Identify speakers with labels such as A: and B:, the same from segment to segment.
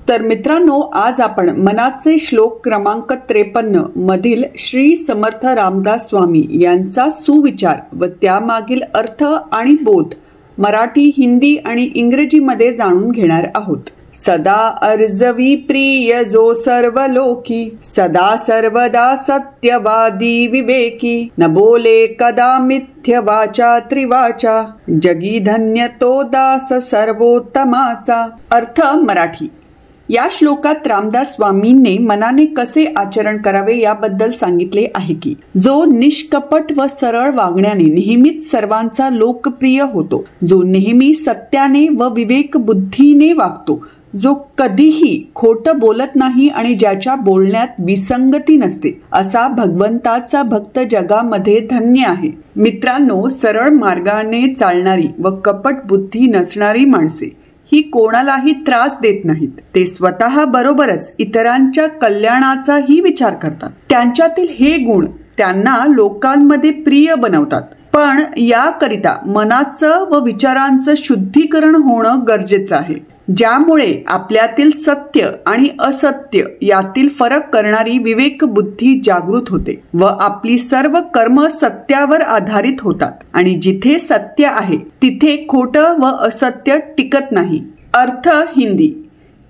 A: तर मित्रांनो, आज आपण मनाचे श्लोक क्रमांक 53 मधील श्री समर्थ रामदास स्वामी यांचा सुविचार व त्यामागील अर्थ आणि बोध मराठी, हिंदी आणि इंग्रजीमध्ये जाणून घेणार आहोत। सदा अर्जवी प्रिय जो सर्व लोकी, सदा सर्वदा सत्यवादी विवेकी, न बोले कदा मिथ्य वाचा त्रिवाचा, जगी धन्य तो दास सर्वोत्तमाचा। अर्थ मराठी। या श्लोकात रामदास स्वामींनी मनाने कसे आचरण करावे याबद्दल सांगितले आहे की जो निष्कपट व सरळ वागण्याने नेहमीच सर्वांचा लोकप्रिय होतो, जो नेहमी सत्याने व विवेक बुद्धीने वागतो, जो कधीही खोटं बोलत नाही आणि ज्याच्या बोलण्यात विसंगती नसते, असा भगवंताचा भक्त जगामध्ये धन्य आहे। मित्रांनो, सरळ मार्गाने चालणारी व कपट बुद्धी नसणारी माणसे ही कोणालाही त्रास देत नाहीत। ते स्वतः बरोबरच इतरांच्या कल्याणाचाही विचार करतात। त्यांच्यातील हे गुण त्यांना लोकांमध्ये प्रिय बनवतात। पण याकरिता मनाचं व विचारांचं शुद्धीकरण होणं गरजेचं आहे, ज्यामुळे आपल्यातील सत्य आणि असत्य यातील फरक करणारी विवेक बुद्धी जागृत होते व आपली सर्व कर्म सत्यावर आधारित होतात। आणि जिथे सत्य आहे तिथे खोटं व असत्य टिकत नहीं। अर्थ हिंदी।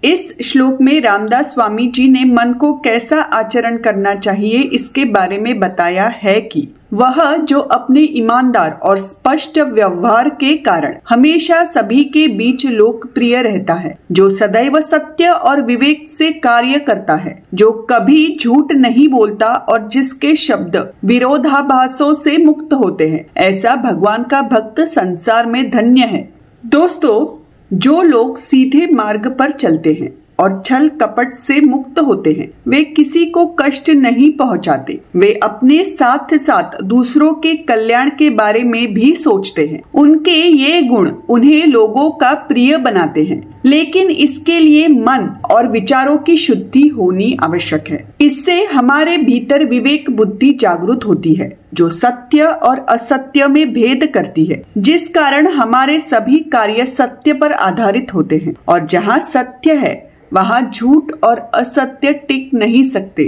A: इस श्लोक में रामदास स्वामी जी ने मन को कैसा आचरण करना चाहिए इसके बारे में बताया है कि वह जो अपने ईमानदार और स्पष्ट व्यवहार के कारण हमेशा सभी के बीच लोकप्रिय रहता है, जो सदैव सत्य और विवेक से कार्य करता है, जो कभी झूठ नहीं बोलता और जिसके शब्द विरोधाभासों से मुक्त होते हैं, ऐसा भगवान का भक्त संसार में धन्य है। दोस्तों, जो लोग सीधे मार्ग पर चलते हैं और छल कपट से मुक्त होते हैं, वे किसी को कष्ट नहीं पहुंचाते। वे अपने साथ साथ दूसरों के कल्याण के बारे में भी सोचते हैं। उनके ये गुण उन्हें लोगों का प्रिय बनाते हैं, लेकिन इसके लिए मन और विचारों की शुद्धि होनी आवश्यक है। इससे हमारे भीतर विवेक बुद्धि जागृत होती है, जो सत्य और असत्य में भेद करती है, जिस कारण हमारे सभी कार्य सत्य पर आधारित होते हैं। और जहाँ सत्य है वहां झूठ और असत्य टिक नहीं सकते।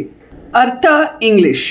A: अर्थ English.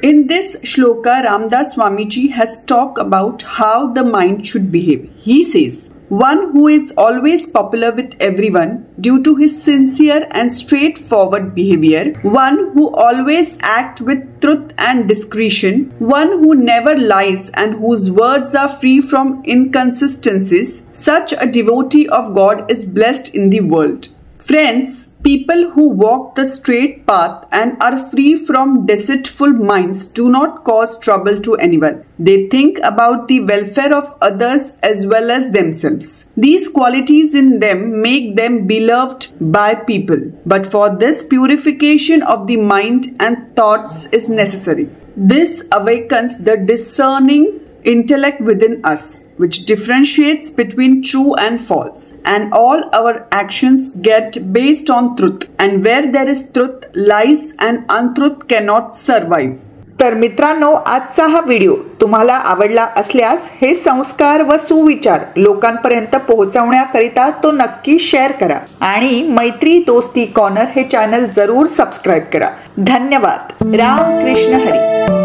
A: In this shloka, Ramdas Swamiji has talked about how the mind should behave. He says, one who is always popular with everyone due to his sincere and straightforward behavior, one who always acts with truth and discretion, one who never lies and whose words are free from inconsistencies, such a devotee of God is blessed in the world. Friends, people who walk the straight path and are free from deceitful minds do not cause trouble to anyone. They think about the welfare of others as well as themselves. These qualities in them make them beloved by people. But for this, purification of the mind and thoughts is necessary. This awakens the discerning intellect within us, which differentiates between true and false, and all our actions get based on truth, and where there is truth, lies and untruth cannot survive.
B: तर मित्रांनो, आजचा हा video तुम्हाला आवडला असल्यास हे संस्कार व सुविचार लोकांपर्यंत पोहोचवण्याकरिता तो नक्की शेअर करा आणि मैत्री दोस्ती कॉर्नर हे चॅनल जरूर सबस्क्राइब करा। धन्यवाद। राम कृष्ण हरी।